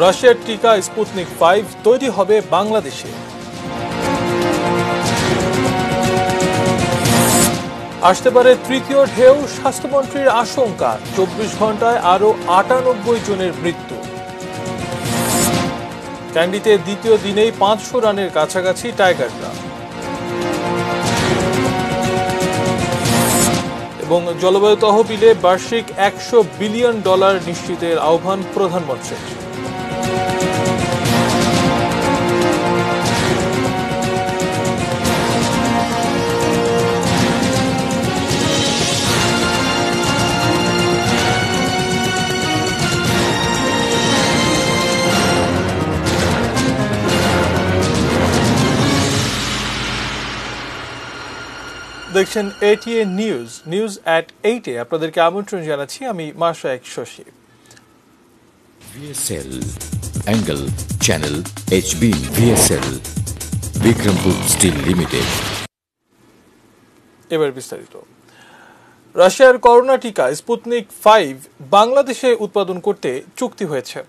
রাশিয়ার টিকা স্পুটনিক 5 তৈরি হবে বাংলাদেশে। আসতে পারে তৃতীয় ঢেউ, স্বাস্থ্যমন্ত্রীর আশঙ্কা 24 ঘন্টায় আরো 98 জনের মৃত্যু। ক্যান্ডিতে দ্বিতীয় দিনেই 500 রানের কাছাকাছি টাইগাররা। এবং জলবায়ু তহবিলে বার্ষিক $100 বিলিয়ন নিশ্চিতের আহ্বান প্রধানমন্ত্রীর। দেখছেন ATN নিউজ at 8-এ আপনাদেরকে আমন্ত্রণ জানাচ্ছি। আমি Mashrafe Shashi. VSL Angle Channel HB VSL Bikrampur steel limited. এবার বিস্তারিত। রাশিয়ার করোনা টিকা স্পুটনিক 5 বাংলাদেশে উৎপাদন করতে চুক্তি হয়েছে।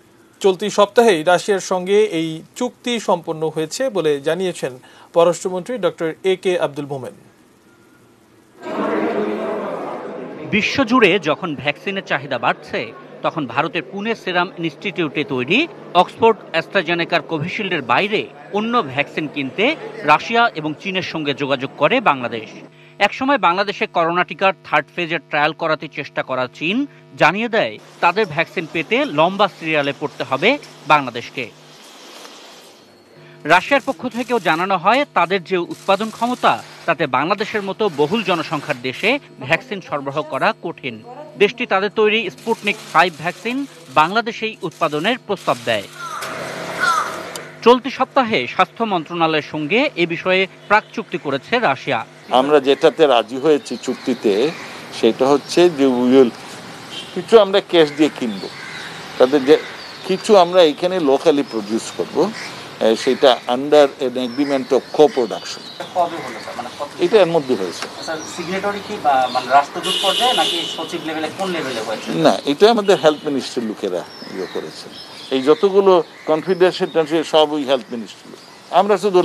চলতি সপ্তাহেই রাশিয়ার সঙ্গে এই চুক্তি সম্পন্ন হয়েছে বলে জানিয়েছেন পররাষ্ট্রমন্ত্রী ডক্টর AK আব্দুল মোমেন। বিশ্বজুড়ে যখন ভ্যাকসিনের চাহিদা বাড়ছে, তখন ভারতের পুনে সেরাম ইনস্টিটিউটে তৈরি অক্সফোর্ড অ্যাস্ট্রাজেনেকার কোভিশিল্ডের বাইরে অন্য ভ্যাকসিন কিনতে রাশিয়া এবং চীনের সঙ্গে যোগাযোগ করে বাংলাদেশ। একসময় বাংলাদেশে করোনা টিকার থার্ড ফেজের ট্রায়াল করাতে চেষ্টা করা চীন জানিয়ে দেয় তাদের ভ্যাকসিন পেতে লম্বা সিরিয়ালে পড়তে হবে বাংলাদেশকে। রাশিয়ার পক্ষ থেকেও জানানো হয় তাদের যে উৎপাদন ক্ষমতা তাতে বাংলাদেশের মতো বহুল জনসংখ্যার দেশে ভ্যাকসিন সরবরাহ করা কঠিন। দেশটি তাদের তৈরি স্পুটনিক 5 ভ্যাকসিন বাংলাদেশেই উৎপাদনের প্রস্তাব দেয়। চলতি সপ্তাহে স্বাস্থ্য মন্ত্রণালয়ের সঙ্গে এ বিষয়ে প্রাক চুক্তি করেছে রাশিয়া। আমরা যেটাতে রাজি হয়েছি চুক্তিতে সেটা হচ্ছে যে কিছু আমরা ক্যাশ দিয়ে কিনবো, তাদের যে কিছু আমরা এখানে লোকালি প্রডিউস করব, সেটা under N agreement of co production. এটা এর মধ্যে হয়েছে না, এটা আমাদের হেলথ মিনিস্ট্রির লোকেরা ইয়ে করেছে। এই যতগুলো কনফিডেন্সিয়াল সব ওই হেলথ মিনিস্ট্রি, আমরা শুধু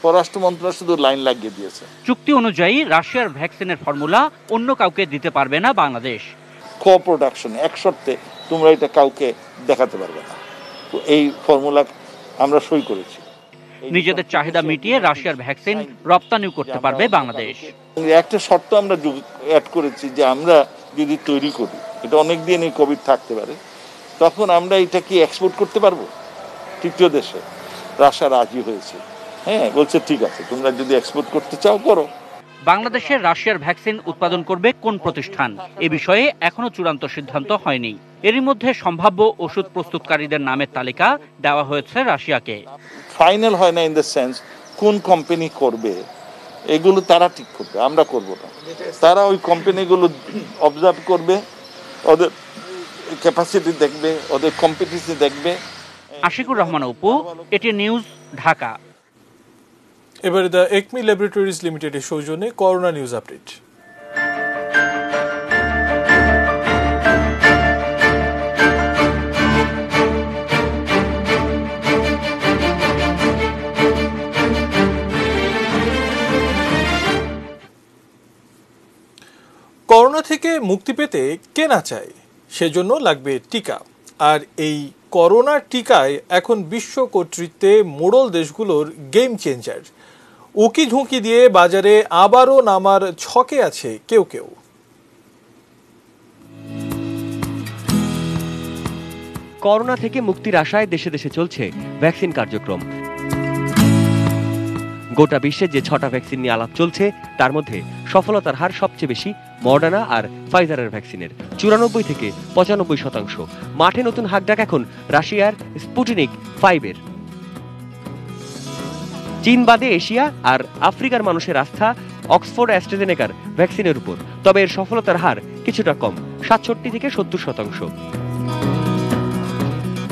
পররাষ্ট্র মন্ত্রণালয় শুধু লাইন লাগিয়ে দিয়েছে। চুক্তি অনুযায়ী রাশিয়ার ভ্যাকসিনের ফর্মুলা অন্য কাউকে দিতে পারবে না বাংলাদেশ। কো প্রোডাকশন এক শর্তে, তোমরা এটা কাউকে দেখাতে পারবে না। এই ফর্মুলা আমরা সই করেছি। নিজেদের চাহিদা মিটিয়ে রাশিয়ার ভ্যাকসিন রপ্তানি করতে পারবে বাংলাদেশ। একটা শর্ত আমরা অ্যাড করেছি যে আমরা যদি তৈরি করি, এটা অনেক দিন এই কোভিড থাকতে পারে, তখন আমরা এটা কি এক্সপোর্ট করতে পারবো তৃতীয় দেশে। রাশিয়া রাজি হয়েছে, হ্যাঁ, বলছে ঠিক আছে, তোমরা যদি এক্সপোর্ট করতে চাও করো। বাংলাদেশে রাশিয়ার ভ্যাকসিন উৎপাদন করবে কোন প্রতিষ্ঠান এ বিষয়ে এখনো চূড়ান্ত সিদ্ধান্ত হয়নি। এরই মধ্যে সম্ভাব্য ওষুধ প্রস্তুতকারীদের নামের তালিকা দেওয়া হয়েছে রাশিয়াকে। ফাইনাল হয় না ইন দ্য সেন্স কোন কোম্পানি করবে, এগুলো তারা ঠিক করবে, আমরা করব না। তারা ওই কোম্পানিগুলো অবজার্ভ করবে, ওদের ক্যাপাসিটি দেখবে, ওদের কম্পিটিশন দেখবে। Ashikur Rahman Apu, ATN news, Dhaka. এবারে দ্য একমি ল্যাবরেটরিজ লিমিটেডের সৌজন্যে করোনা নিউজ আপডেট। করোনা থেকে মুক্তি পেতে কে না চায়, সেজন্য লাগবে টিকা। আর এই করোনার টিকায় এখন বিশ্ব কর্তৃত্বে মোড়ল দেশগুলোর গেম চেঞ্জার। উকি ঝুঁকি দিয়ে বাজারে আবারও নামার ছকে আছে কেউ কেউ। করোনা থেকে মুক্তির আশায় দেশে দেশে চলছে ভ্যাকসিন কার্যক্রম। গোটা বিশ্বে যে 6টা ভ্যাকসিন নিয়ে আলাপ চলছে, তার মধ্যে সফলতার হার সবচেয়ে বেশি মডার্না আর ফাইজারের ভ্যাকসিনের, 94 থেকে 95%। মাঠে নতুন হাকডাক এখন রাশিয়ার স্পুটনিক 5-এর। চীন বাদে এশিয়া আর আফ্রিকার মানুষের আস্থা অক্সফোর্ড অ্যাস্ট্রাজেনেকার ভ্যাকসিনের উপর, তবে এর সফলতার হার কিছুটা কম, 67 থেকে 70%।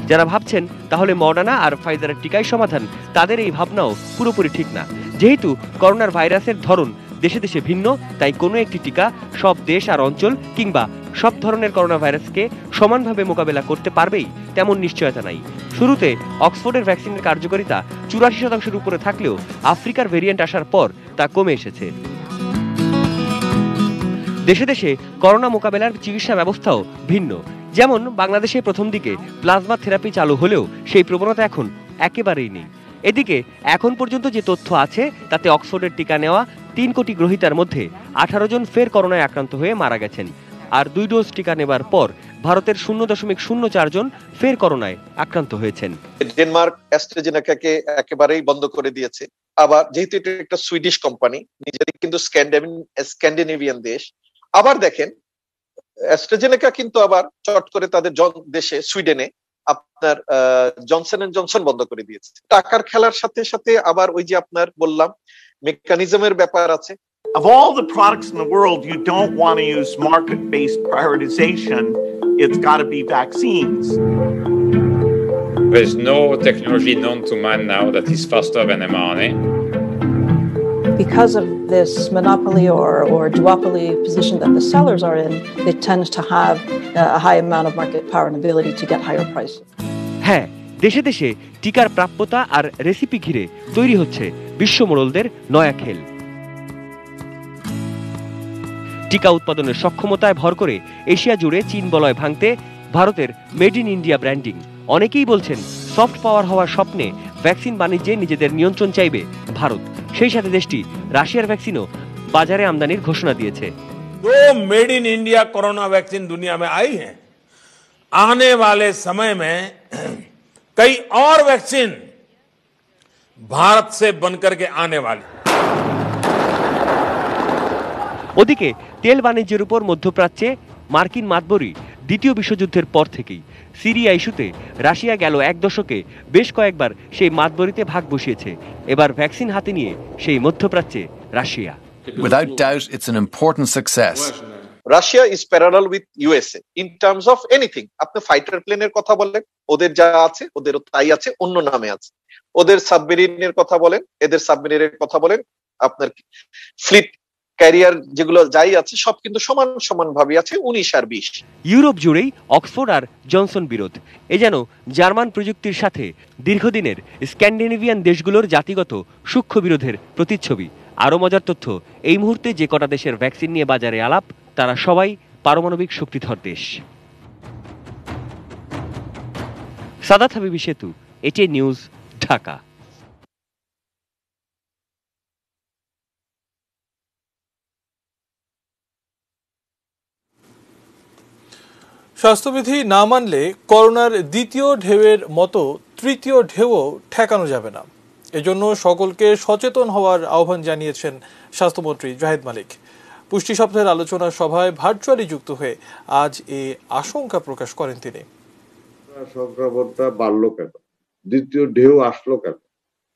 যারা ভাবছেন তাহলে মডার্না আর ফাইজারের টিকাই সমাধান, তাদের এই ভাবনাও পুরোপুরি ঠিক না। যেহেতু করোনার ভাইরাসের ধরন দেশে দেশে ভিন্ন, তাই কোনো একটি টিকা সব দেশ আর অঞ্চল কিংবা সব ধরনের করোনা ভাইরাসকে সমানভাবে মোকাবেলা করতে পারবেই তেমন নিশ্চয়তা নাই। শুরুতে অক্সফোর্ডের ভ্যাকসিনের কার্যকারিতা 84% উপরে থাকলেও আফ্রিকার ভেরিয়েন্ট আসার পর তা কমে এসেছে। দেশে দেশে করোনা মোকাবেলার চিকিৎসা ব্যবস্থাও ভিন্ন। যেমন বাংলাদেশে প্রথম দিকে প্লাজমা থেরাপি চালু হলেও সেই প্রবণতা এখন একেবারেই নেই। এদিকে এখন পর্যন্ত যে তথ্য আছে তাতে অক্সফোর্ডের টিকা নেওয়া 3 কোটি গ্রহীতার মধ্যে 18 জন ফের করোনায় আক্রান্ত হয়ে মারা গেছেন, আর 2 ডোজ টিকা নেবার পর ভারতের 0.04 জন ফের করোনায় আক্রান্ত হয়েছেন। ডেনমার্ক অ্যাস্ট্রাজেনেকাকে একেবারেই বন্ধ করে দিয়েছে। আবার যেহেতু এটা একটা সুইডিশ কোম্পানি, নিজেরই কিন্তু স্ক্যান্ডিনেভিয়ান দেশ, আবার দেখেন অ্যাস্ট্রাজেনেকা কিন্তু আবার চট করে তাদের দেশে সুইডেনে আপনার জনসন এন্ড জনসন বন্ধ করে দিয়েছে। টাকার খেলার সাথে সাথে আবার ওই যে আপনার বললাম মেকানিজমের ব্যাপার আছে। Of all the products in the world, you don't want to use market-based prioritization. It's got to be vaccines. There's no technology known to man now that is faster than mRNA. Because of this monopoly or duopoly position that the sellers are in, they tend to have a high amount of market power and ability to get higher prices. হ্যাঁ, দেশে দেশে টিকার প্রাপ্যতা আর recipe ঘিরে তৈরি হচ্ছে বিশ্ব মোড়লদের নয়া খেল। টিকা উৎপাদনের সক্ষমতায় ভর করে এশিয়া জুড়ে চীন বলয় ভাঙতে ভারতের মেড ইন ইন্ডিয়া ব্র্যান্ডিং। অনেকেই বলছেন সফট পাওয়ার হওয়ার স্বপ্নে ভ্যাকসিন বাণিজ্যে নিজেদের নিয়ন্ত্রণ চাইবে ভারত। সেই সাথে দেশটি রাশিয়ার ভ্যাকসিনও বাজারে আমদানির ঘোষণা দিয়েছে। दो made in India corona vaccine दुनिया में आई है। आने वाले समय में कई और वैक्सीन भारत से बनकर के आने वाली। ওদিকে তেল বাণিজ্যের উপর মধ্যপ্রাচ্যে মার্কিন মাতবরি দ্বিতীয় বিশ্বযুদ্ধের পর থেকেই সিরিয়া ইস্যুতে রাশিয়া গেল 1 দশকে বেশ কয়েকবার সেই মাতবরিতে ভাগ বসিয়েছে। এবার ভ্যাকসিন হাতে নিয়ে সেই মধ্যপ্রাচ্যে Russia. Without doubt, it's an important success. Russia is parallel with USA in terms of anything. আপনি ফাইটার প্লেনের কথা বলেন, ওদের যা আছে ওদেরও তাই আছে, অন্য নামে আছে। ওদের সাবমেরিনের কথা বলেন, এদের সাবমেরিনের কথা বলেন, আপনার ফ্লিট ক্যারিয়ার যেগুলো যাই আছে সব কিন্তু সমান সমান ভাবে আছে 19 আর 20। ইউরোপ জুড়েই অক্সফোর্ড আর জনসন বিরোধ। এ যেন জার্মান প্রযুক্তির সাথে দীর্ঘদিনের স্ক্যান্ডিনেভিয়ান দেশগুলোর জাতিগত সূক্ষ্ম বিরোধের প্রতিচ্ছবি। আরো মজার তথ্য, এই মুহূর্তে যে কটা দেশের ভ্যাকসিন নিয়ে বাজারে আলাপ তারা সবাই পারমাণবিক শক্তিধর দেশ। সাদাত হাবিবি সেতু, এটিএন নিউজ, ঢাকা। স্বাস্থ্যবিধি না মানলে করোনার দ্বিতীয় ঢেউয়ের মতো তৃতীয় ঢেউও ঠেকানো যাবে না। এজন্য সকলকে সচেতন হওয়ার আহ্বান জানিয়েছেন স্বাস্থ্যমন্ত্রী জাহিদ মালিক। পুষ্টি সপ্তাহের আলোচনা সভায় ভার্চুয়ালি যুক্ত হয়ে আজ এই আশঙ্কা প্রকাশ করেন তিনি। সংক্রমণটা বাড়লো কেন, দ্বিতীয় ঢেউ আসলো কেন,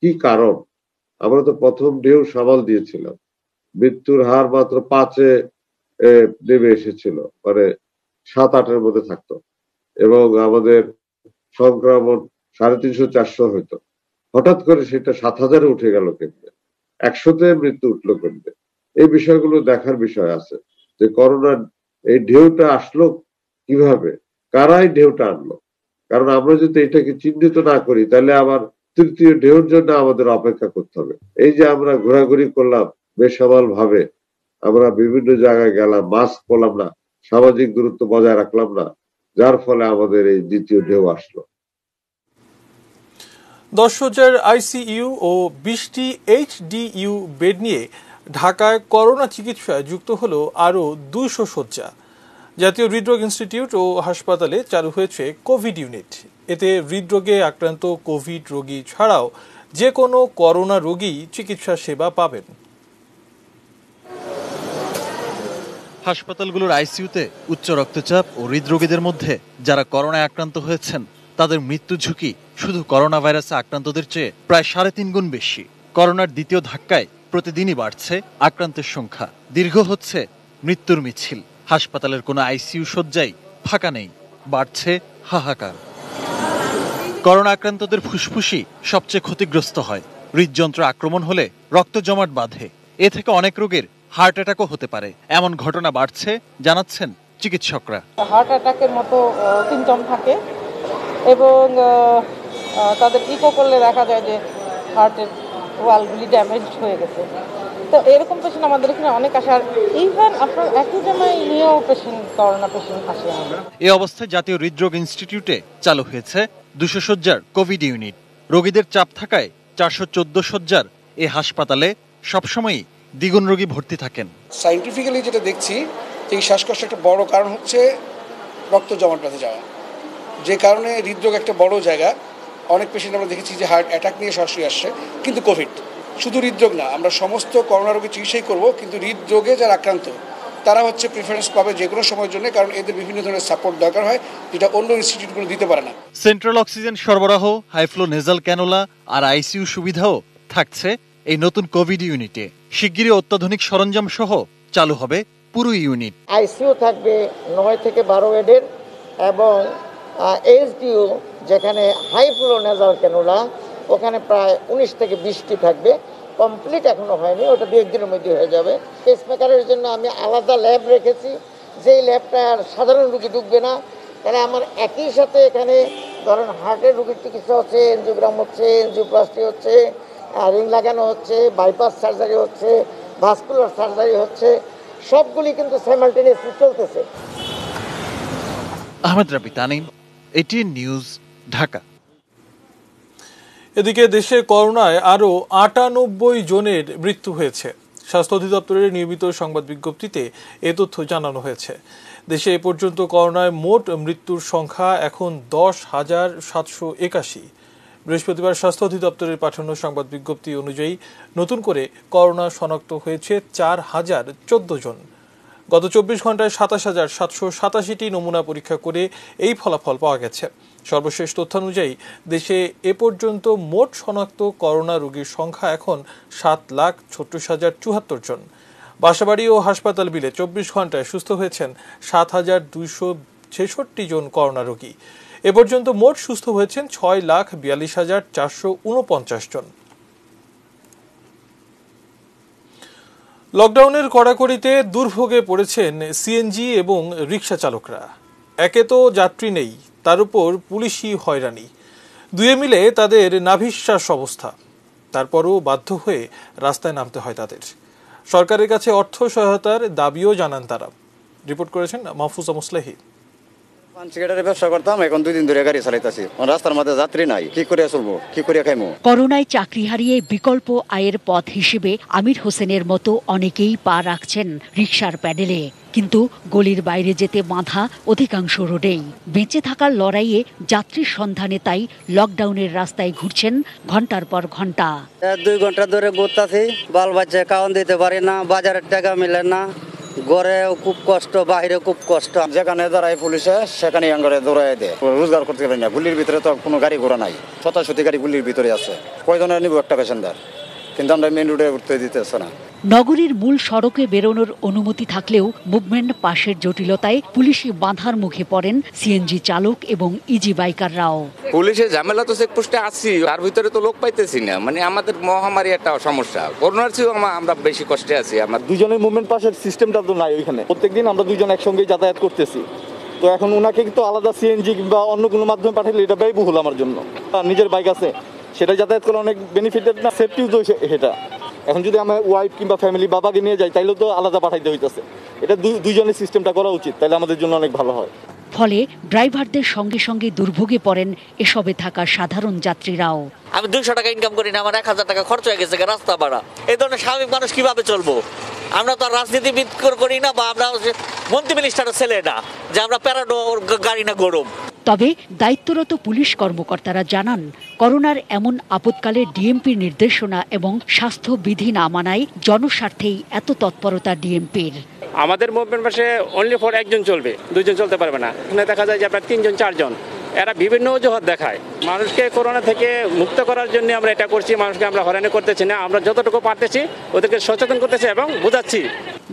কি কারণ? আমরা তো প্রথম ঢেউ সামাল দিয়েছিলাম, মৃত্যুর হার মাত্র 5-এ নেমে এসেছিল, মানে 7-8-এর মধ্যে থাকতো, এবং আমাদের সংক্রমণ 350-400 হইতো। হঠাৎ করে সেটা 7000-এ উঠে গেল কেমনে, 100-তে মৃত্যু উঠলো কেমনে? এই বিষয়গুলো দেখার বিষয় আছে যে করোনার এই ঢেউটা আসলো কিভাবে, কারাই ঢেউটা আনলো। কারণ আমরা যদি এটাকে চিহ্নিত না করি তাহলে আবার তৃতীয় ঢেউর জন্য আমাদের অপেক্ষা করতে হবে। এই যে আমরা ঘোরাঘুরি করলাম বেসামাল ভাবে, আমরা বিভিন্ন জায়গায় গেলাম, মাস্ক পরলাম না, সামাজিক দূরত্ব বজায় রাখলাম না, যার ফলে আমাদের এই দ্বিতীয় ঢেউ আসলো। 10,000 আইসিইউ ও 20টি এইচডিইউ বেড নিয়ে ঢাকায় করোনা চিকিৎসায় যুক্ত হলো আরও 200 শয্যা। জাতীয় হৃদরোগ ইনস্টিটিউট ও হাসপাতালে চালু হয়েছে কোভিড ইউনিট। এতে হৃদরোগে আক্রান্ত কোভিড রোগী ছাড়াও যে কোনো করোনা রোগী চিকিৎসা সেবা পাবেন। হাসপাতালগুলোর আইসিইউতে উচ্চ রক্তচাপ ও হৃদরোগীদের মধ্যে যারা করোনায় আক্রান্ত হয়েছেন তাদের মৃত্যু ঝুঁকি শুধু করোনা ভাইরাসে আক্রান্তদের চেয়ে প্রায় 3.5 গুণ বেশি। করোনার দ্বিতীয় ধাক্কায় প্রতিদিনই বাড়ছে আক্রান্তের সংখ্যা, দীর্ঘ হচ্ছে মৃত্যুর মিছিল। হাসপাতালের কোনো আইসিইউ শয্যাই ফাঁকা নেই, বাড়ছে হাহাকার। করোনা আক্রান্তদের ফুসফুসই সবচেয়ে ক্ষতিগ্রস্ত হয়। হৃদযন্ত্র আক্রমণ হলে রক্ত জমাট বাঁধে, এ থেকে অনেক রোগের হার্ট অ্যাটাকও হতে পারে। এমন ঘটনা বাড়ছে জানাচ্ছেন চিকিৎসকরা। হার্ট অ্যাটাকের মতো সিমটম থাকে এবং তাদের ইকো করলে দেখা যায় যে হার্টের ওয়ালগুলি ড্যামেজ হয়ে গেছে। তো এরকম পেশেন্ট আমাদের এখানে অনেক আসে, আর ইভেন আপনার একই জায়গায় নিয়েও পেশেন্ট, করোনা পেশেন্ট আসে। এই অবস্থায় জাতীয় হৃদরোগ ইনস্টিটিউটে চালু হয়েছে 200 শয্যার কোভিড ইউনিট। রোগীদের চাপ থাকায় 414 শয্যার এই হাসপাতালে সবসময়ই দ্বিগুণ রোগী ভর্তি থাকেন। সায়েন্টিফিক্যালি যেটা দেখছি যে এই শ্বাসকষ্ট একটা বড় কারণ হচ্ছে রক্ত জমাট বেঁধে যাওয়া, যে কারণে হৃদরোগ একটা বড় জায়গা। অনেক পেশেন্ট আমরা দেখেছি যে হার্ট অ্যাটাক নিয়ে সরাসরি আসছে, কিন্তু কোভিড শুধু হৃদরোগ না, আমরা সমস্ত করোনা রোগী চিকিৎসাই করব, কিন্তু হৃদরোগে যারা আক্রান্ত তারা হচ্ছে প্রিফারেন্স পাবে যে কোনো সময়ের জন্য, কারণ এদের বিভিন্ন ধরনের সাপোর্ট দরকার হয় যেটা অন্য ইনস্টিটিউটগুলো দিতে পারে না। সেন্ট্রাল অক্সিজেন সরবরাহ, হাইফ্লো নেজাল ক্যানোলা আর আইসিইউ সুবিধাও থাকছে এই নতুন কোভিড ইউনিটে। শিগগিরই অত্যাধুনিক সরঞ্জাম সহ চালু হবে পুরো ইউনিট। আইসিইউ থাকবে 9 থেকে 12 বেডের এবং এইচডিইউ যেখানে হাইফ্লো নেজাল ক্যানোলা ওখানে প্রায় 19 থেকে 20টি থাকবে। কমপ্লিট এখনো হয়নি, ওটা 2-1 দিনের মধ্যে হয়ে যাবে। পেসমেকারের জন্য আমি আলাদা ল্যাব রেখেছি, যেই ল্যাবটা আর সাধারণ রোগী ঢুকবে না। তাহলে আমার একই সাথে এখানে ধরেন হার্টের রোগীর চিকিৎসা হচ্ছে, এনজিওগ্রাম হচ্ছে, এনজিওপ্লাস্টি হচ্ছে, রিং লাগানো হচ্ছে, বাইপাস সার্জারি হচ্ছে, ভাস্কুলার সার্জারি হচ্ছে, সবগুলি কিন্তু সাইমালটেনিয়াসলি চলতেছে। আহমেদ রাবি তানিম, এটিএন নিউজ, ঢাকা। এদিকে দেশে করোনায় আরও 98 জনের মৃত্যু হয়েছে। স্বাস্থ্য অধিদপ্তরের নিয়মিত সংবাদ বিজ্ঞপ্তিতে এ তথ্য জানানো হয়েছে। দেশে এ পর্যন্ত করোনায় মোট মৃত্যুর সংখ্যা এখন 10,781। বৃহস্পতিবার স্বাস্থ্য অধিদপ্তরের পাঠানো সংবাদ বিজ্ঞপ্তি অনুযায়ী নতুন করে করোনা শনাক্ত হয়েছে 4,014 জন। গত 24 ঘন্টায় 27,787টি নমুনা পরীক্ষা করে এই ফলাফল পাওয়া গেছে। সর্বশেষ তথ্যানুযায়ী দেশে এ পর্যন্ত মোট শনাক্ত করোনা রোগীর সংখ্যা এখন 7,36,074 জন। বাসাবাড়ি ও হাসপাতাল মিলে 24 ঘন্টায় সুস্থ হয়েছেন 7,266 জন করোনা রোগী। এ পর্যন্ত মোট সুস্থ হয়েছেন 6,42,449 জন। লকডাউনের কড়াকড়িতে দুর্ভোগে পড়েছেন সিএনজি এবং রিকশা চালকরা। একে তো যাত্রী নেই, তার উপর পুলিশি হয়রানি, দুয়ে মিলে তাদের নাভিশ্বাস অবস্থা। তারপরও বাধ্য হয়ে রাস্তায় নামতে হয় তাদের। সরকারের কাছে অর্থ সহায়তার দাবিও জানান তারা। রিপোর্ট করেছেন মাহফুজা মুসলেহি। সিগারেটের ব্যবসা করতাম, এখন 2 দিন ধরে গাড়ি চালাইতেছি। রাস্তার মধ্যে যাত্রী নাই, কি করে চলবো, কি করে খাইমু? করোনায় চাকরি হারিয়ে বিকল্প আয়ের পথ হিসেবে আমির হোসেনের মতো অনেকেই পা রাখছেন রিকশার প্যাডেলে, কিন্তু গলির বাইরে যেতে বাঁধা অধিকাংশ রোডেই। বেঁচে থাকার লড়াইয়ে যাত্রীর সন্ধানে তাই লকডাউনের রাস্তায় ঘুরছেন ঘন্টার পর ঘন্টা। 2 ঘন্টা ধরে ঘুরতাছি, বাল বাচ্চা খাওয়ান দিতে পারি না, বাজারের টাকা মিলে না, ঘরেও খুব কষ্ট, বাইরে খুব কষ্ট। যেখানে দাঁড়ায় পুলিশে সেখানে আঙ্গরে দৌড়াই দেয়, রোজগার করতে পারি না। গুলির ভিতরে তো কোনো গাড়ি ঘোড়া নাই, শতাশতি গাড়ি গুলির ভিতরে আছে। কয়জনের নিব একটা প্যাসেঞ্জার, কিন্তু আমরা মেন রোডে উঠতে দিতেছে না। নগরীর মূল সড়কে বেরোনোর অনুমতি থাকলেও মুভমেন্ট পাশের জটিলতায় পুলিশি বাধার মুখে পড়েন সিএনজি চালক এবং ইজি বাইকাররাও। পুলিশের ঝামেলা তো চেকপোস্টে আছি, তার ভিতরে তো লোক পাইতেছি না। মানে আমাদের মহামারী একটা সমস্যা, করোনার চেয়েও আমরা বেশি কষ্টে আছি। আমার দুজনের মুভমেন্ট পাশের সিস্টেমটা তো নাই ওইখানে। প্রত্যেকদিন আমরা দুজন একসঙ্গে যাতায়াত করতেছি, তো এখন ওনাকে তো আলাদা সিএনজি কিংবা অন্য কোনো মাধ্যমে পাঠালে এটা ব্যয়বহুল আমার জন্য। নিজের বাইক আছে, সেটা যাতায়াত করে অনেক বেনিফিটেড না, সেফটিও তো সেটা। এখন যদি আমার ওয়াইফ কিংবা ফ্যামিলি বাবাকে নিয়ে যাই, তাইলেও তো আলাদা পাঠাইতে হইতেছে। এটা দুইজনের সিস্টেমটা করা উচিত, তাহলে আমাদের জন্য অনেক ভালো হয়। ফলে ড্রাইভারদের সঙ্গে সঙ্গে দুর্ভোগে পড়েন এসবে থাকা সাধারণ যাত্রীরাও। আমি 200 টাকা ইনকাম করি না, আমার 1000 টাকা খরচ হয়ে গেছে রাস্তা ভাড়া। এই ধরনের স্বাভাবিক মানুষ কিভাবে চলবো? আমরা তো রাজনীতিবিদ করি না, বা আমরা মন্ত্রী মিনিস্টারের ছেলে না যে আমরা প্যারাডো গাড়ি না গরম। তবে দায়িত্বরত পুলিশ কর্মকর্তারা জানান, করোনার এমন আপদকালে ডিএমপির নির্দেশনা এবং স্বাস্থ্য বিধি না মানায় জনস্বার্থেই এত তৎপরতা ডিএমপির। আমাদের মুভমেন্ট পাশে অনলি ফর একজন চলবে, 2 জন চলতে পারবে না। এখানে দেখা যায় যে আপনার 3 জন 4 জন, এরা বিভিন্ন অজুহাত দেখায়। মানুষকে করোনা থেকে মুক্ত করার জন্য আমরা এটা করছি, মানুষকে আমরা হয়রানি করতেছি না, আমরা যতটুকু পারতেছি ওদেরকে সচেতন করতেছি এবং বোঝাচ্ছি।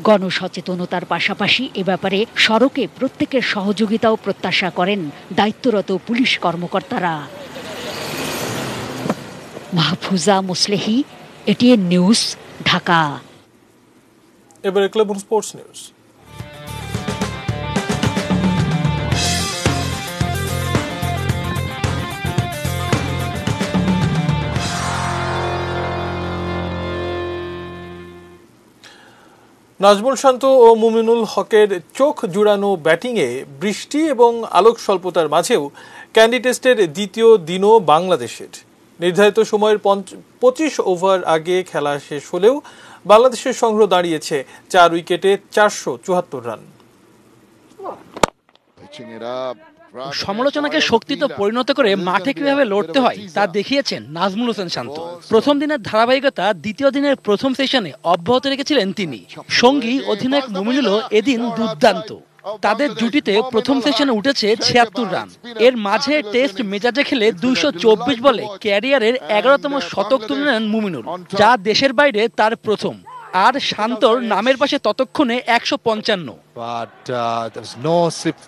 গণসচেতনতার পাশাপাশি এ ব্যাপারে সড়কে প্রত্যেকের সহযোগিতাও প্রত্যাশা করেন দায়িত্বরত পুলিশ কর্মকর্তারা। Mahfuza Muslehi, ATN news, Dhaka. এবারে club sports news. Najmul Shanto ও মুমিনুল হকের চোখ জুড়ানো ব্যাটিংয়ে বৃষ্টি এবং আলোক স্বল্পতার মাঝেও ক্যান্ডি টেস্টের দ্বিতীয় দিনও বাংলাদেশের নির্ধারিত সময়ের 25 ওভার আগে খেলা শেষ হলেও বাংলাদেশের সংগ্রহ দাঁড়িয়েছে 4 উইকেটে 474 রান। সমালোচনাকে শক্তিতে পরিণত করে মাঠে কিভাবে লড়তে হয় তা দেখিয়েছেন নাজমুল হোসেন শান্ত। প্রথম দিনের ধারাবাহিকতা দ্বিতীয় দিনের প্রথম সেশনে অব্যাহত রেখেছিলেন তিনি। সঙ্গী অধিনায়ক মুমিনুলও এদিন দুর্দান্ত। তাদের জুটিতে প্রথম সেশনে উঠেছে 76 রান। এর মাঝে টেস্ট মেজাজে খেলে 224 বলে ক্যারিয়ারের 11তম শতক তুলে নেন মুমিনুল, যা দেশের বাইরে তার প্রথম। আর শান্তর নামের পাশে ততক্ষণে 155। But there was no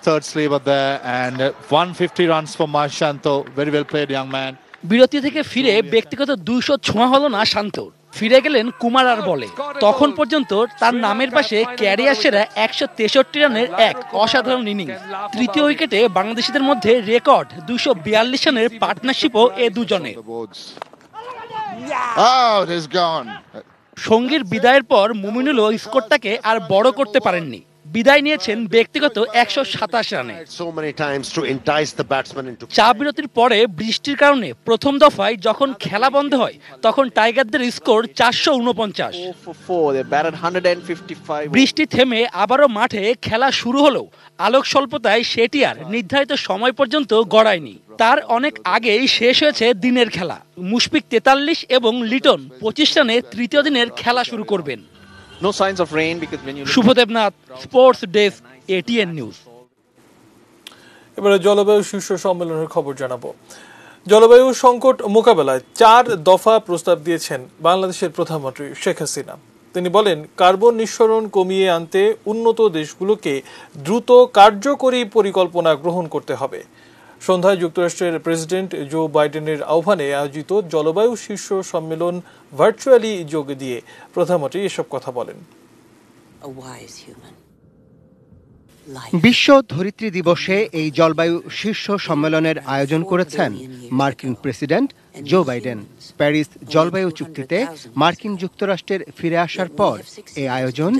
third sleeper there and 150 runs for Shanto. Very well played, young man. বিরতি থেকে ফিরে ব্যক্তিগত 200 ছোঁয়া হলো না শান্তর। ফিরে গেলেন কুমার আর বলে। তখন পর্যন্ত তার নামের পাশে ক্যারিয়ার সেরা 163 রানের এক অসাধারণ ইনিংস। তৃতীয় উইকেটে বাংলাদেশিদের মধ্যে রেকর্ড 242 রানের পার্টনারশিপও এ দুজনের। সঙ্গীর বিদায়ের পর মুমিনুলও স্কোরটাকে আর বড় করতে পারেননি। বিদায় নিয়েছেন ব্যক্তিগত 127 রানে। চা বিরতির পরে বৃষ্টির কারণে প্রথম দফায় যখন খেলা বন্ধ হয় তখন টাইগারদের স্কোর 449। বৃষ্টি থেমে আবারও মাঠে খেলা শুরু হলেও আলোক স্বল্পতায় সেটি আর নির্ধারিত সময় পর্যন্ত গড়ায়নি। তার অনেক আগেই শেষ হয়েছে দিনের খেলা। মুশফিক 43 এবং লিটন 25 রানে তৃতীয় দিনের খেলা শুরু করবেন। No signs of rain because when you Shubhodeb Nath, sports desk, ATN news. এবারে জলবায়ু শীর্ষ সম্মেলনের খবর জানাবো। জলবায়ু সংকট মোকাবেলায় 4 দফা প্রস্তাব দিয়েছেন বাংলাদেশের প্রধানমন্ত্রী শেখ হাসিনা। তিনি বলেন, কার্বন নিঃসরণ কমিয়ে আনতে উন্নত দেশগুলোকে দ্রুত কার্যকরী পরিকল্পনা গ্রহণ করতে হবে। সন্ধ্যায় যুক্তরাষ্ট্রের প্রেসিডেন্ট জো বাইডেনের আহ্বানে আয়োজিত জলবায়ু শীর্ষ সম্মেলন ভার্চুয়ালি যোগ দিয়ে প্রধানমন্ত্রী এসব কথা বলেন। বিশ্ব ধরিত্রী দিবসে এই জলবায়ু শীর্ষ সম্মেলনের আয়োজন করেছেন মার্কিন প্রেসিডেন্ট জো বাইডেন। প্যারিস জলবায়ু চুক্তিতে মার্কিন যুক্তরাষ্ট্রের ফিরে আসার পর এই আয়োজন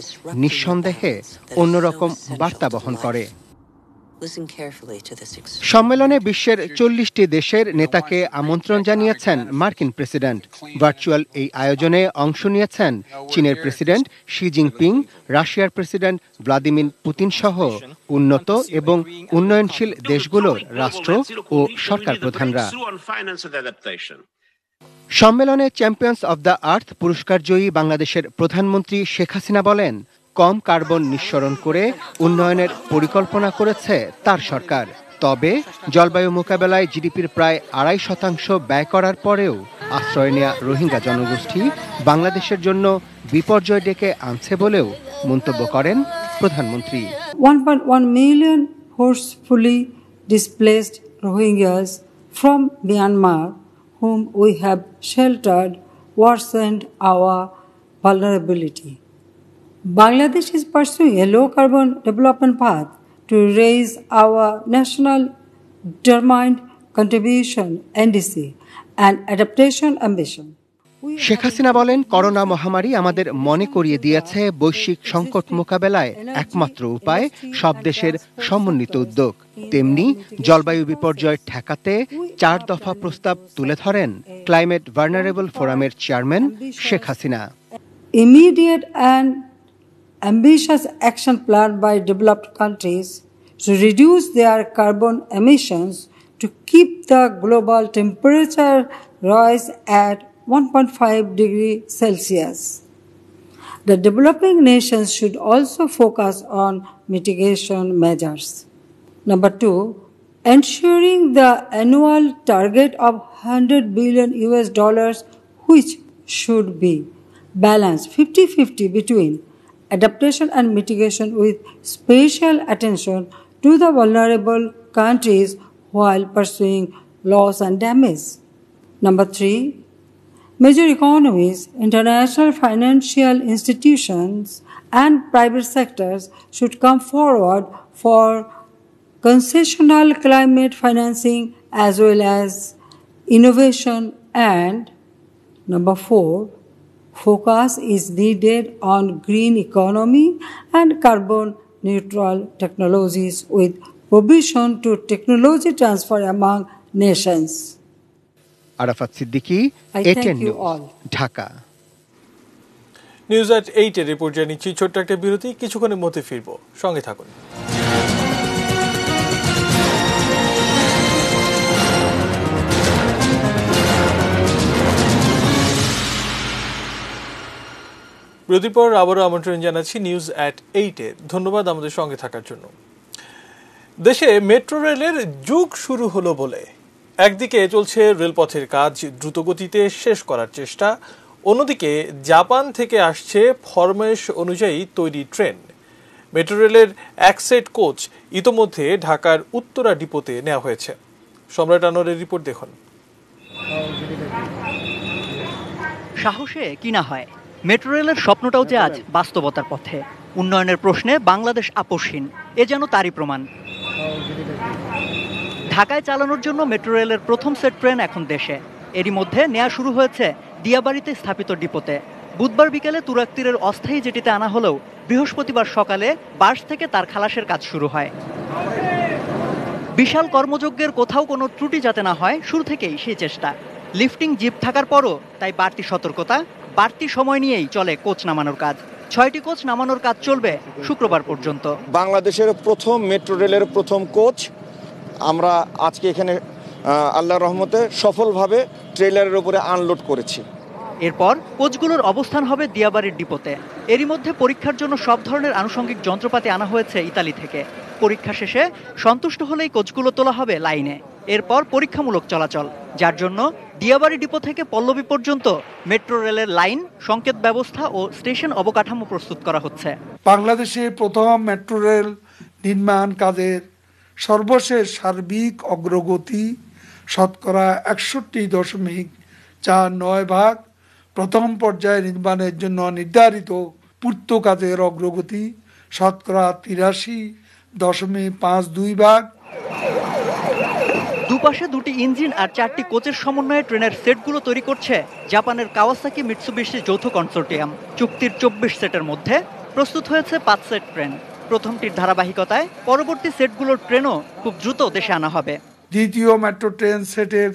নিঃসন্দেহে অন্যরকম বার্তা বহন করে। সম্মেলনে বিশ্বের 40টি দেশের নেতাকে আমন্ত্রণ জানিয়েছেন মার্কিন প্রেসিডেন্ট। ভার্চুয়াল এই আয়োজনে অংশ নিয়েছেন চীনের প্রেসিডেন্ট শি জিনপিং, রাশিয়ার প্রেসিডেন্ট ভ্লাদিমির পুতিন সহ উন্নত এবং উন্নয়নশীল দেশগুলোর রাষ্ট্র ও সরকার প্রধানরা। সম্মেলনে চ্যাম্পিয়ন্স অব দ্য আর্থ পুরস্কার জয়ী বাংলাদেশের প্রধানমন্ত্রী শেখ হাসিনা বলেন, কম কার্বন নিঃসরণ করে উন্নয়নের পরিকল্পনা করেছে তার সরকার। তবে জলবায়ু মোকাবেলায় জিডিপির প্রায় 2.5% ব্যয় করার পরেও আশ্রয় নেওয়া রোহিঙ্গা জনগোষ্ঠী বাংলাদেশের জন্য বিপর্যয় ডেকে আনছে বলেও মন্তব্য করেন প্রধানমন্ত্রী। 1.1 million forcefully displaced Rohingyas from Myanmar, whom we have sheltered, worsened our vulnerability. Bangladesh is pursuing a low-carbon development path to raise our national determined contribution, NDC, and adaptation ambition. Sheikh Hasina বলেন, করোনা মহামারী আমাদের মনে করিয়ে দিয়েছে বৈশ্বিক সংকট মোকাবেলায় একমাত্র উপায় সব দেশের সমন্বিত উদ্যোগ। তেমনি জলবায়ু বিপর্যয় ঠেকাতে 4 দফা প্রস্তাব তুলে ধরেন ক্লাইমেট ভালনারেবল ফোরামের chairman Sheikh Hasina. Immediate and ambitious action plan by developed countries to reduce their carbon emissions to keep the global temperature rise at 1.5 degrees Celsius. The developing nations should also focus on mitigation measures. Number 2, ensuring the annual target of $100 billion which should be balanced 50-50 between adaptation and mitigation with special attention to the vulnerable countries while pursuing loss and damage. Number 3, major economies, international financial institutions and private sectors should come forward for concessional climate financing as well as innovation. And number 4, focus is needed on green economy and carbon neutral technologies with provision to technology transfer among nations. Arafat Siddiqui, I ATN thank you news, all. Dhaka. News at 8 এর report জানিয়েছি ছোট্ট একটা বিরতি, কিছুক্ষণের মধ্যে ফিরবো, সঙ্গে থাকুন। বিরতির পর আবারও আমন্ত্রণ জানাচ্ছি নিউজ এট 8 এ। ধন্যবাদ আমাদের সঙ্গে থাকার জন্য। দেশে মেট্রো রেলের যুগ শুরু হলো বলে একদিকে চলছে রেলপথের কাজ দ্রুতগতিতে শেষ করার চেষ্টা, অন্যদিকে জাপান থেকে আসছে ফরমায়েশ অনুযায়ী তৈরি ট্রেন। মেট্রো রেলের এক সেট কোচ ইতোমধ্যে ঢাকার উত্তরা ডিপোতে নেওয়া হয়েছে। সম্রাট আনোয়ারের রিপোর্ট দেখুন। সাহসে কিনা হয়, মেট্রো রেলের স্বপ্নটাও যে আজ বাস্তবতার পথে। উন্নয়নের প্রশ্নে বাংলাদেশ আপোষহীন, এ যেন তারই প্রমাণ। ঢাকায় চালানোর জন্য মেট্রো রেলের প্রথম সেট ট্রেন এখন দেশে। এরই মধ্যে নেওয়া শুরু হয়েছে দিয়াবাড়িতে স্থাপিত ডিপোতে। বুধবার বিকেলে তুরাগ তীরের অস্থায়ী জেটিতে আনা হলেও বৃহস্পতিবার সকালে বার্স থেকে তার খালাসের কাজ শুরু হয়। বিশাল কর্মযজ্ঞের কোথাও কোনো ত্রুটি যাতে না হয়, শুরু থেকেই সেই চেষ্টা। লিফটিং জিপ থাকার পরও তাই বাড়তি সতর্কতা, বাড়তি সময় নিয়েই চলে কোচ নামানোর কাজ। 6টি কোচ নামানোর কাজ চলবে শুক্রবার পর্যন্ত। বাংলাদেশের প্রথম মেট্রো রেলের প্রথম কোচ আমরা আজকে এখানে আল্লাহর রহমতে সফলভাবে ট্রেলারের উপরে আনলোড করেছি। এরপর কোচগুলোর অবস্থান হবে দিয়াবাড়ির ডিপোতে। এরই মধ্যে পরীক্ষার জন্য সব ধরনের আনুষঙ্গিক যন্ত্রপাতি আনা হয়েছে ইতালি থেকে। পরীক্ষা শেষে সন্তুষ্ট হলেই কোচগুলো তোলা হবে লাইনে। এরপর পরীক্ষামূলক চলাচল, যার জন্য দিয়াবাড়ি ডিপো থেকে পল্লবী পর্যন্ত মেট্রো রেলের লাইন, সংকেত ব্যবস্থা ও স্টেশন অবকাঠামো প্রস্তুত করা হচ্ছে। বাংলাদেশে প্রথম মেট্রো রেল নির্মাণ কাজের সর্বশেষ সার্বিক অগ্রগতি শতকরা 61.49%। প্রথম পর্যায়ে নির্মাণের জন্য নির্ধারিত পূর্ত কাজের অগ্রগতি শতকরা 83.52%। দুপাশে দুটি ইঞ্জিন আর 4টি কোচের সমন্বয়ে ট্রেনের সেটগুলো তৈরি করছে জাপানের কাওয়াসাকি মিৎসুবিশি যৌথ কনসোর্টিয়াম। চুক্তির 24 সেটের মধ্যে প্রস্তুত হয়েছে 5 সেট ট্রেন। প্রথমটির ধারাবাহিকতায় পরবর্তী সেটগুলোর ট্রেনও খুব দ্রুত দেশে আনা হবে। দ্বিতীয় মেট্রো ট্রেন সেটের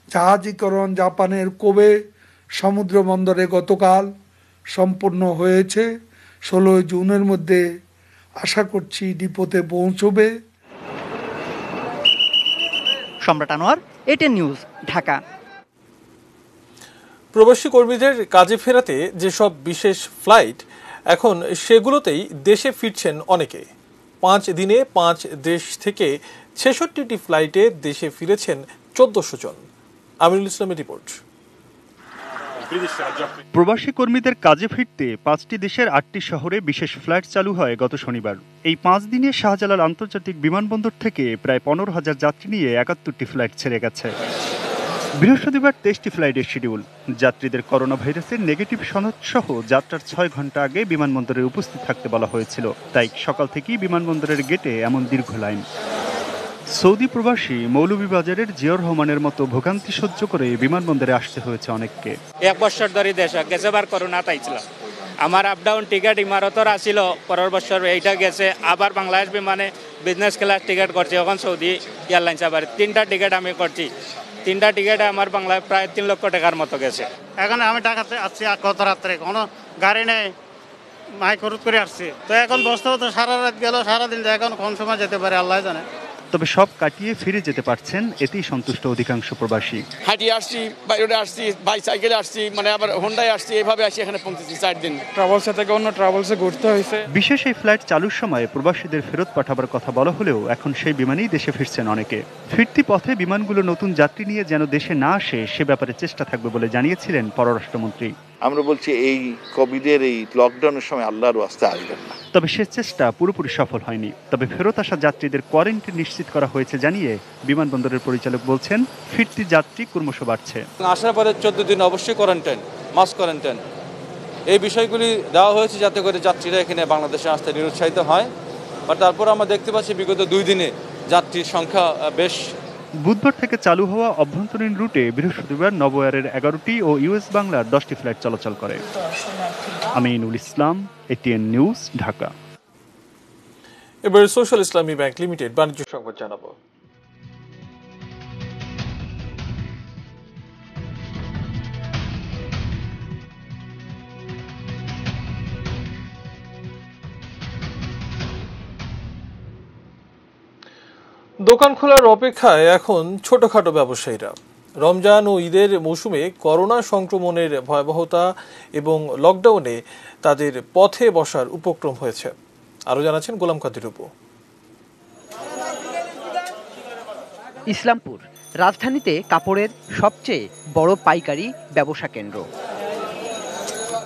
জাহাজীকরণ জাপানের কোবে সমুদ্র বন্দরে গতকাল সম্পন্ন হয়েছে। 16 জুনের মধ্যে আশা করছি ডিপোতে পৌঁছবে। সম্রাট আনোয়ার, ATN নিউজ, ঢাকা। প্রবাসী কর্মীদের কাজে ফেরাতে যেসব বিশেষ ফ্লাইট, এখন সেগুলোতেই দেশে ফিরছেন অনেকে। 5 দিনে 5 দেশ থেকে 66টি ফ্লাইটে দেশে ফিরেছেন 1400 জন। আমিরুল ইসলামের রিপোর্ট। প্রবাসী কর্মীদের কাজে ফিরতে 5টি দেশের 8টি শহরে বিশেষ ফ্লাইট চালু হয় গত শনিবার। এই 5 দিনে শাহজালাল আন্তর্জাতিক বিমানবন্দর থেকে প্রায় 15,000 যাত্রী নিয়ে 71টি ফ্লাইট ছেড়ে গেছে। বৃহস্পতিবার 23টি ফ্লাইটের শিডিউল। যাত্রীদের করোনা ভাইরাসের নেগেটিভ সনদ সহ যাত্রার 6 ঘন্টা আগে বিমানবন্দরে উপস্থিত থাকতে বলা হয়েছিল, তাই সকাল থেকেই বিমানবন্দরের গেটে এমন দীর্ঘ লাইন। সৌদি প্রবাসী মৌলভীবাজারের জিয়র রহমানের মতো ভোগান্তি সহ্য করে বিমানবন্দরে আসতে হয়েছে অনেককে। 1 বছর ধরে দেশ গেছেবার করোনা তাইছিলাম। আমার আপ ডাউন টিকিট ইমারতর আসিল, পরের বছর এইটা গেছে। আবার বাংলাদেশ বিমানে বিজনেস ক্লাস টিকিট করছি, এখন সৌদি এয়ারলাইন্স আবার 3টা টিকিট আমি করছি। 3টা টিকিটে আমার বাংলায় প্রায় 3 লক্ষ টাকার মতো গেছে। এখন আমি ঢাকাতে আসছি গত রাত্রে, কোনো গাড়ি নেই, মাই খরচ করে আসছি। তো এখন বসতে হতো, সারা রাত গেল, সারাদিন এখন কোন সময় যেতে পারে আল্লাহ জানে। তবে সব কাটিয়ে ফিরে যেতে পারছেন, এতেই সন্তুষ্ট অধিকাংশ প্রবাসী। হাঁটিয়ে আসছি, বাইরে আসছি, বাইসাইকেলে আসছি, মানে আবার হোন্ডায় আসছি, এইভাবে আসি এখানে পৌঁছেছি 4 দিন। ট্রাভেলসে থেকে অন্য ট্রাভেলসে ঘুরতে হয়েছে। বিশেষ এই ফ্লাইট চালুর সময় প্রবাসীদের ফেরত পাঠাবার কথা বলা হলেও এখন সেই বিমানেই দেশে ফিরছেন অনেকে। ফিরতি পথে বিমানগুলো নতুন যাত্রী নিয়ে যেন দেশে না আসে সে ব্যাপারে চেষ্টা থাকবে বলে জানিয়েছিলেন পররাষ্ট্রমন্ত্রী। আমরা বলছি এই কোভিডের এই লকডাউনের সময় আল্লাহর ওয়াস্তে আসবেন না। তবে সে চেষ্টা পুরোপুরি সফল হয়নি। তবে ফেরত আসা যাত্রীদের কোয়ারেন্টাইন নিশ্চিত করা হয়েছে জানিয়ে বিমানবন্দরের পরিচালক বলছেন, ফিরতি যাত্রী ক্রমশ বাড়ছে। আসার পরে 14 দিন অবশ্যই কোয়ারেন্টাইন, মাস কোয়ারেন্টাইন। এই বিষয়গুলি দেওয়া হয়েছে যাতে করে যাত্রীরা এখানে বাংলাদেশে আসতে নিরুৎসাহিত হয়। আর তারপর আমরা দেখতে পাচ্ছি বিগত 2 দিনে যাত্রীর সংখ্যা বেশ। বুধবার থেকে চালু হওয়া অভ্যন্তরীণ রুটে বৃহস্পতিবার নভোয়ারের 11টি ও ইউএস বাংলার 10টি ফ্লাইট চলাচল করে। Aminul Islam, ATN news, Dhaka. এবার সোশ্যাল ইসলামী ব্যাংক লিমিটেড বাণিজ্য সংবাদ জানাবো। দোকান খোলার অপেক্ষায় এখন ছোটখাটো ব্যবসায়ীরা। রমজান ও ঈদের মৌসুমে করোনা সংক্রমণের ভয়াবহতা এবং লকডাউনে তাদের পথে বসার উপক্রম হয়েছে। আরো জানাচ্ছেন গোলাম কাদের রূপু। ইসলামপুর রাজধানীতে কাপড়ের সবচেয়ে বড় পাইকারি ব্যবসা কেন্দ্র।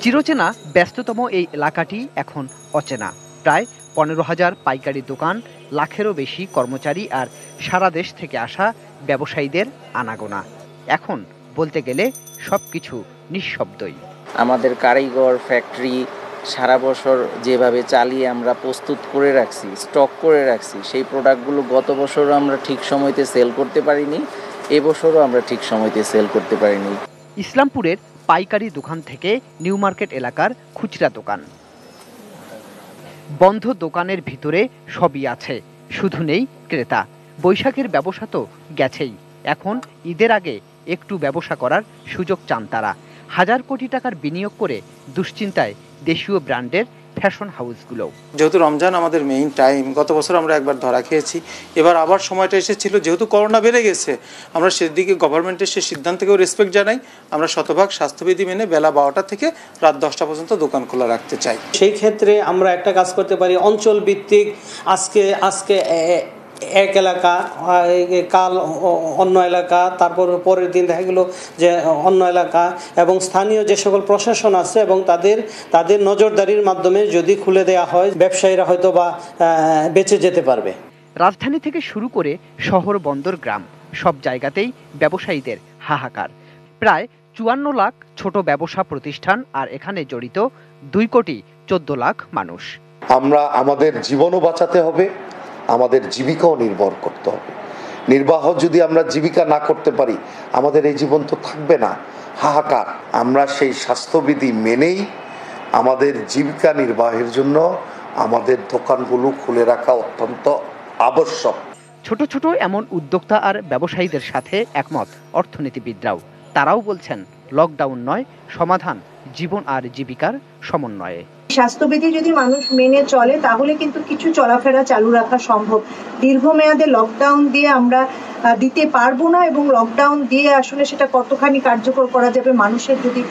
চিরচেনা ব্যস্ততম এই এলাকাটি এখন অচেনা। প্রায় 15,000 পাইকারি দোকান, লাখেরও বেশি কর্মচারী আর সারা দেশ থেকে আসা ব্যবসায়ীদের আনাগোনা। এখন বলতে গেলে সবকিছু নিঃশব্দই। আমাদের কারিগর ফ্যাক্টরি সারা বছর যেভাবে চালিয়ে আমরা প্রস্তুত করে রাখছি, স্টক করে রাখছি, সেই প্রোডাক্টগুলো গত বছরও আমরা ঠিক সময়তে সেল করতে পারিনি, এবছরও আমরা ঠিক সময়তে সেল করতে পারিনি। ইসলামপুরের পাইকারি দোকান থেকে নিউ মার্কেট এলাকার খুচরা দোকান। বন্ধ দোকানের ভিতরে সবই আছে, শুধু নেই ক্রেতা। বৈশাখের ব্যবসা তো গেছেই, এখন ঈদের আগে একটু ব্যবসা করার সুযোগ চান তারা। হাজার কোটি টাকার বিনিয়োগ করে দুশ্চিন্তায় দেশীয় ব্র্যান্ডের ফ্যাশন হাউসগুলো। যেহেতু রমজান আমাদের মেইন টাইম, গত বছর আমরা একবার ধরা খেয়েছি, এবার আবার সময়টা এসেছিল, যেহেতু করোনা বেড়ে গেছে, আমরা সেদিকে গভর্নমেন্টের সে সিদ্ধান্তকেও রেসপেক্ট জানাই। আমরা শতভাগ স্বাস্থ্যবিধি মেনে বেলা 12টা থেকে রাত 10টা পর্যন্ত দোকান খোলা রাখতে চাই। সেই ক্ষেত্রে আমরা একটা কাজ করতে পারি, অঞ্চল ভিত্তিক। আজকে এক এলাকা, কাল অন্য এলাকা, তারপর পরের দিন দেখা গেল যে অন্য এলাকা, এবং স্থানীয় যে সকল প্রশাসন আছে এবং তাদের নজরদারির মাধ্যমে যদি খুলে দেওয়া হয়, ব্যবসায়ীরা হয়তো বা বেঁচে যেতে পারবে। রাজধানী থেকে শুরু করে শহর, বন্দর, গ্রাম সব জায়গাতেই ব্যবসায়ীদের হাহাকার। প্রায় 54 লাখ ছোট ব্যবসা প্রতিষ্ঠান, আর এখানে জড়িত 2,14 লাখ মানুষ। আমরা আমাদের জীবনও বাঁচাতে হবে, আমাদের জীবিকাও নির্ভর করতে হবে। নির্বাহ যদি আমরা জীবিকা না করতে পারি, আমাদের এই জীবন তো থাকবে না, হাহাকার। আমরা সেই স্বাস্থ্যবিধি মেনেই আমাদের জীবিকা নির্বাহের জন্য আমাদের দোকানগুলো খুলে রাখা অত্যন্ত আবশ্যক। ছোট ছোট এমন উদ্যোক্তা আর ব্যবসায়ীদের সাথে একমত অর্থনীতিবিদরাও। তারাও বলছেন, লকডাউন নয় সমাধান, জীবন আর জীবিকার সমন্বয়ে। স্বাস্থ্যবিধি যদি মানুষ মেনে চলে তাহলে কিন্তু কিছু চলাফেরা চালু রাখা সম্ভব। দীর্ঘমেয়াদে লকডাউন দিয়ে আমরা দিতে পারবো না, এবং লকডাউন দিয়ে আসলে সেটা কতখানি কার্যকর করা যাবে মানুষের যদি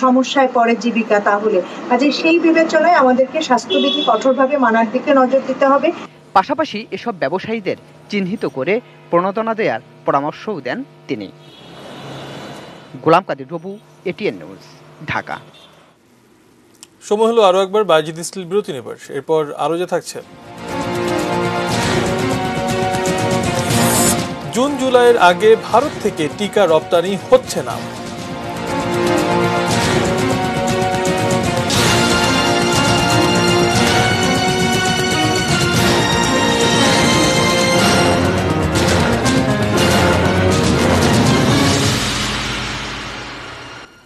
সমস্যায় পড়ে জীবিকা, তাহলে কাজে সেই বিবেচনায় আমাদেরকে স্বাস্থ্যবিধি কঠোরভাবে মানার দিকে নজর দিতে হবে। পাশাপাশি এসব ব্যবসায়ীদের চিহ্নিত করে প্রণোদনা দেওয়ার পরামর্শও দেন তিনি। গোলাম কাদের রবু, এটিএন নিউজ, ঢাকা। সময় হলো আরো একবার বাজিদ স্টিল বিরতি নেবার, এরপর আরো যে থাকছে। জুন জুলাইয়ের আগে ভারত থেকে টিকা রপ্তানি হচ্ছে না।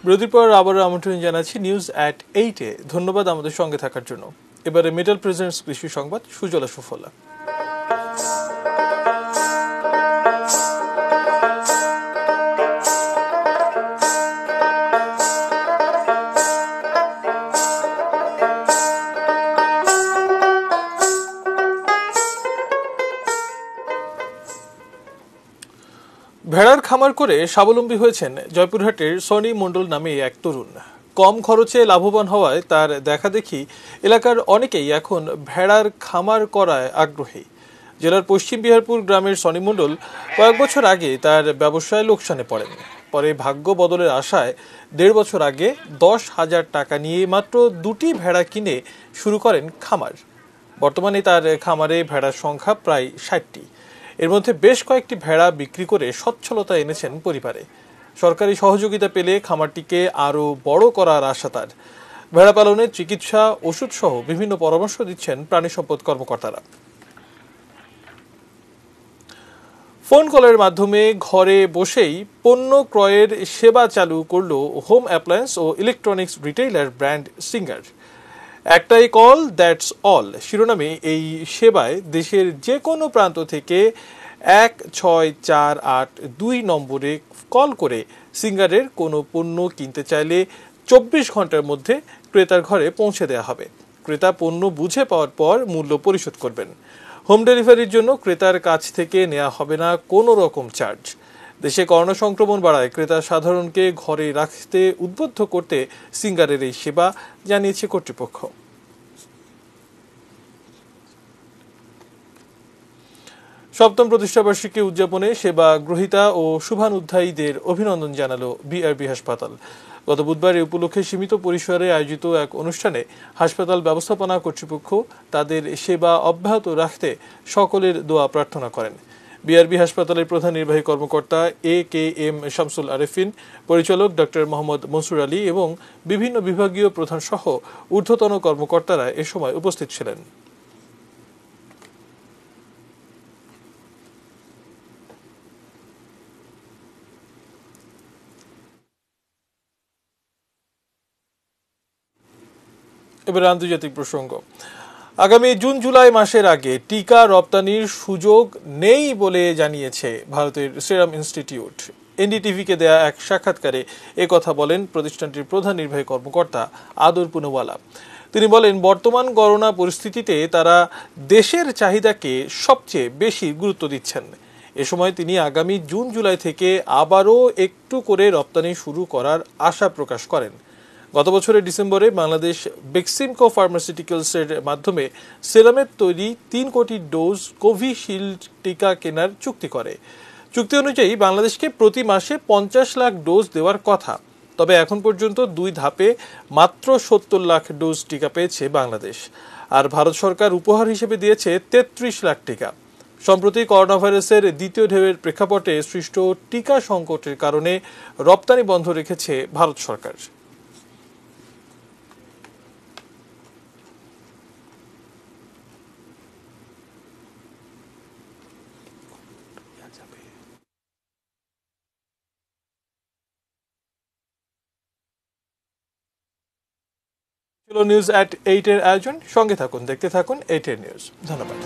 বিরতির পর আবারও আমন্ত্রণ জানাচ্ছি নিউজ@8-এ। ধন্যবাদ আমাদের সঙ্গে থাকার জন্য। এবারে মেটাল প্রেজেন্টস কৃষি সংবাদ, সুজলা সুফলা। ভেড়ার খামার করে স্বাবলম্বী হয়েছেন জয়পুরহাটের সনি মণ্ডল নামে এক তরুণ। কম খরচে লাভবান হওয়ায় তার দেখাদেখি এলাকার অনেকেই এখন ভেড়ার খামার করায় আগ্রহী। জেলার পশ্চিম বিহারপুর গ্রামের সনি মণ্ডল কয়েক বছর আগে তার ব্যবসায় লোকসানে পড়েন। পরে ভাগ্য বদলের আশায় 1.5 বছর আগে 10,000 টাকা নিয়ে মাত্র 2টি ভেড়া কিনে শুরু করেন খামার। বর্তমানে তার খামারে ভেড়ার সংখ্যা প্রায় 60টি। এর মধ্যে বেশ কয়েকটি ভেড়া বিক্রি করে সচ্ছলতা এনেছেন পরিবারে। সরকারি সহযোগিতা পেলে খামারটিকে আরও বড় করার আশা তার। ভেড়া পালনে চিকিৎসা, ওষুধ সহ বিভিন্ন পরামর্শ দিচ্ছেন প্রাণী সম্পদ কর্মকর্তারা। ফোন কলের মাধ্যমে ঘরে বসেই পণ্য ক্রয়ের সেবা চালু করল হোম অ্যাপ্লায়েন্স ও ইলেকট্রনিক্স রিটেইলার ব্র্যান্ড সিঙ্গার। একটাই কল দ্যাটস অল শিরোনামে এই সেবায় দেশের যে কোনো প্রান্ত থেকে 16482 নম্বরে কল করে সিঙ্গারের কোনো পণ্য কিনতে চাইলে 24 ঘন্টার মধ্যে ক্রেতার ঘরে পৌঁছে দেওয়া হবে। ক্রেতা পণ্য বুঝে পাওয়ার পর মূল্য পরিশোধ করবেন। হোম ডেলিভারির জন্য ক্রেতার কাছ থেকে নেওয়া হবে না কোনো রকম চার্জ। দেশে করোনা সংক্রমণ বাড়ায় ক্রেতা সাধারণকে ঘরে রাখতে উদ্বুদ্ধ করতে সিঙ্গারের এই সেবা, জানিয়েছে কর্তৃপক্ষ। সপ্তম প্রতিষ্ঠাবার্ষিকী উদযাপনে সেবা গ্রহীতা ও শুভানুধ্যায়ীদের অভিনন্দন জানালো বিআরবি হাসপাতাল। গত বুধবার এই উপলক্ষে সীমিত পরিসরে আয়োজিত এক অনুষ্ঠানে হাসপাতাল ব্যবস্থাপনা কর্তৃপক্ষ তাদের সেবা অব্যাহত রাখতে সকলের দোয়া প্রার্থনা করেন। বিআরবি হাসপাতালের প্রধান নির্বাহী কর্মকর্তা AKM শামসুল আরেফিন, পরিচালক ডক্টর মোহাম্মদ মনসুর আলী এবং বিভিন্ন বিভাগীয় প্রধান সহ ঊর্ধ্বতন কর্মকর্তারা এ সময় উপস্থিত ছিলেন। এবার আন্তর্জাতিক প্রসঙ্গ। আগামী জুন জুলাই মাসের আগে টিকা রপ্তানির সুযোগ নেই বলে জানিয়েছে ভারতের সিরাম ইনস্টিটিউট। এনডিটিভিকে দেয়া এক সাক্ষাৎকারে একথা বলেন প্রতিষ্ঠানটির প্রধান নির্বাহী কর্মকর্তা আদর পুনেওয়ালা। তিনি বলেন, বর্তমান করোনা পরিস্থিতিতে তারা দেশের চাহিদাকে সবচেয়ে বেশি গুরুত্ব দিচ্ছেন। এ সময় তিনি আগামী জুন জুলাই থেকে আবারও একটু করে রপ্তানি শুরু করার আশা প্রকাশ করেন। গত বছরের ডিসেম্বরে বাংলাদেশ বেক্সিমকো ফার্মাসিউটিক্যালসের মাধ্যমে সিরামের তৈরি 3 কোটি ডোজ কোভিশিল্ড টিকা কেনার চুক্তি করে। চুক্তি অনুযায়ী বাংলাদেশকে প্রতি মাসে 50 লাখ ডোজ দেওয়ার কথা। তবে এখন পর্যন্ত 2 ধাপে মাত্র 70 লাখ ডোজ টিকা পেয়েছে বাংলাদেশ। আর ভারত সরকার উপহার হিসেবে দিয়েছে 33 লাখ টিকা। সম্প্রতি করোনা ভাইরাসের দ্বিতীয় ঢেউয়ের প্রেক্ষাপটে সৃষ্ট টিকা সংকটের কারণে রপ্তানি বন্ধ রেখেছে ভারত সরকার। নিউজ@8 এর আয়োজন। সঙ্গে থাকুন, দেখতে থাকুন 8 নিউজ। ধন্যবাদ।